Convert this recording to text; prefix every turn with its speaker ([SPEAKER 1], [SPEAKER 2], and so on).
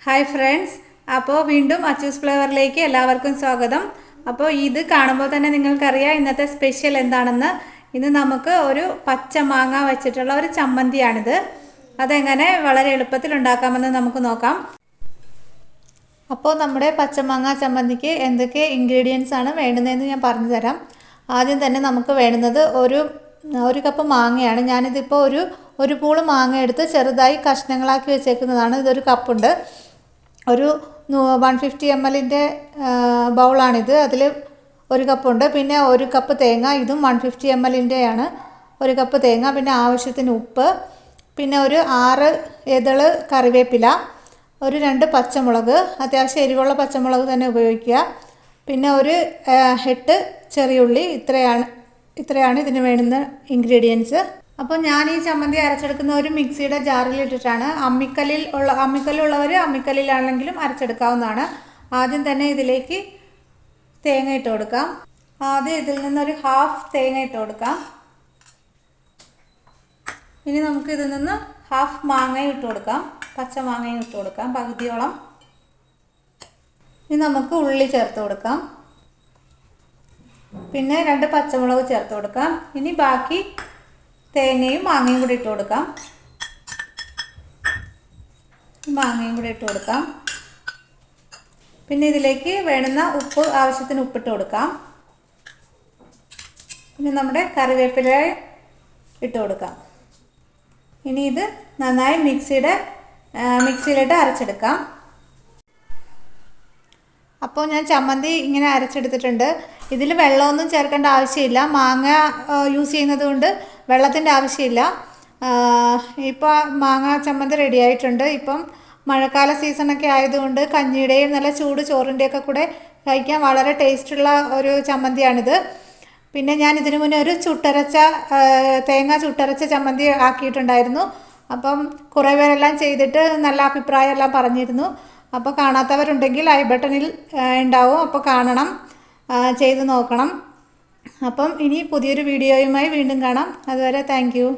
[SPEAKER 1] Hi friends, അപ്പോൾ വീണ്ടും അച്ചൂസ് ഫ്ലേവറിലേക്ക് എല്ലാവർക്കും സ്വാഗതം. അപ്പോൾ ഇത് കാണുമ്പോൾ തന്നെ നിങ്ങൾക്കറിയാം ഇന്നത്തെ സ്പെഷ്യൽ എന്താണെന്ന്. ഇന്ന് നമുക്ക് ഒരു പച്ച മാങ്ങ വെച്ചിട്ടുള്ള ഒരു ചമ്മന്തിയാണിത്. അതെങ്ങനെ വളരെ എളുപ്പത്തിൽ ഉണ്ടാക്കാമെന്ന് നമുക്ക് നോക്കാം. അപ്പോൾ നമ്മുടെ പച്ചമാങ്ങ ചമ്മന്തിക്ക് എന്തൊക്കെ ഇൻഗ്രീഡിയൻസ് ആണ് വേണ്ടുന്നതെന്ന് ഞാൻ പറഞ്ഞു തരാം. ആദ്യം തന്നെ നമുക്ക് വേണ്ടുന്നത് ഒരു കപ്പ് മാങ്ങയാണ്. ഞാനിതിപ്പോൾ ഒരു പൂള് മാങ്ങ എടുത്ത് ചെറുതായി കഷ്ണങ്ങളാക്കി വെച്ചേക്കുന്നതാണ്. ഇതൊരു കപ്പുണ്ട്. ഒരു 150 ml ബൗളാണിത്. അതിൽ ഒരു കപ്പുണ്ട്. പിന്നെ ഒരു കപ്പ് തേങ്ങ, ഇതും 150 ml ആണ്. ഒരു കപ്പ് തേങ്ങ, പിന്നെ ആവശ്യത്തിന് ഉപ്പ്, പിന്നെ ഒരു 6 ഇതള് കറിവേപ്പില, ഒരു 2 പച്ചമുളക്, അത്യാവശ്യം എരിവുള്ള പച്ചമുളക് തന്നെ ഉപയോഗിക്കുക, പിന്നെ ഒരു 8 ചെറിയുള്ളി. ഇത്രയാണ് ഇതിന് വേണ്ടുന്ന ഇൻഗ്രീഡിയൻസ്. അപ്പോൾ ഞാൻ ഈ ചമ്മന്തി അരച്ചെടുക്കുന്ന ഒരു മിക്സിയുടെ ജാറിലിട്ടിട്ടാണ്. അമ്മിക്കല്ലുള്ളവർ അമ്മിക്കല്ലിലാണെങ്കിലും അരച്ചെടുക്കാവുന്നതാണ്. ആദ്യം തന്നെ ഇതിലേക്ക് തേങ്ങ ഇട്ട് കൊടുക്കാം. ആദ്യം ഇതിൽ നിന്നൊരു ഹാഫ് തേങ്ങ ഇട്ട് കൊടുക്കാം. ഇനി നമുക്ക് ഇതിൽ നിന്ന് ഹാഫ് മാങ്ങയും ഇട്ട് കൊടുക്കാം. പച്ച മാങ്ങയും ഇട്ട് കൊടുക്കാം, പകുതിയോളം. ഇനി നമുക്ക് ഉള്ളി ചേർത്ത് കൊടുക്കാം. പിന്നെ 2 പച്ചമുളക് ചേർത്ത് കൊടുക്കാം. ഇനി ബാക്കി തേങ്ങയും മാങ്ങയും കൂടി ഇട്ട് കൊടുക്കാം. മാങ്ങയും കൂടി ഇട്ട് കൊടുക്കാം. പിന്നെ ഇതിലേക്ക് വേണ്ടുന്ന ഉപ്പ്, ആവശ്യത്തിന് ഉപ്പിട്ട് കൊടുക്കാം. പിന്നെ നമ്മുടെ കറിവേപ്പില ഇട്ട് കൊടുക്കാം. ഇനി ഇത് നന്നായി മിക്സിയിലിട്ട് അരച്ചെടുക്കാം. അപ്പോൾ ഞാൻ ചമ്മന്തി ഇങ്ങനെ അരച്ചെടുത്തിട്ടുണ്ട്. ഇതിൽ വെള്ളമൊന്നും ചേർക്കേണ്ട ആവശ്യമില്ല. മാങ്ങ യൂസ് ചെയ്യുന്നത് കൊണ്ട് വെള്ളത്തിൻ്റെ ആവശ്യമില്ല. ഇപ്പോൾ മാങ്ങ ചമ്മന്തി റെഡി ആയിട്ടുണ്ട്. ഇപ്പം മഴക്കാല സീസണൊക്കെ ആയതുകൊണ്ട് കഞ്ഞിയുടെയും നല്ല ചൂട് ചോറിൻ്റെയൊക്കെ കൂടെ കഴിക്കാൻ വളരെ ടേസ്റ്റുള്ള ഒരു ചമ്മന്തിയാണിത്. പിന്നെ ഞാൻ ഇതിനു മുന്നേ ഒരു തേങ്ങ ചുട്ടരച്ച ചമ്മന്തി ആക്കിയിട്ടുണ്ടായിരുന്നു. അപ്പം കുറേ പേരെല്ലാം ചെയ്തിട്ട് നല്ല അഭിപ്രായം എല്ലാം പറഞ്ഞിരുന്നു. അപ്പോൾ കാണാത്തവരുണ്ടെങ്കിൽ ഐ ബട്ടണിൽ ഉണ്ടാവും, അപ്പോൾ കാണണം, ചെയ്ത് നോക്കണം. അപ്പം ഇനി പുതിയൊരു വീഡിയോയുമായി വീണ്ടും കാണാം. അതുവരെ താങ്ക് യു.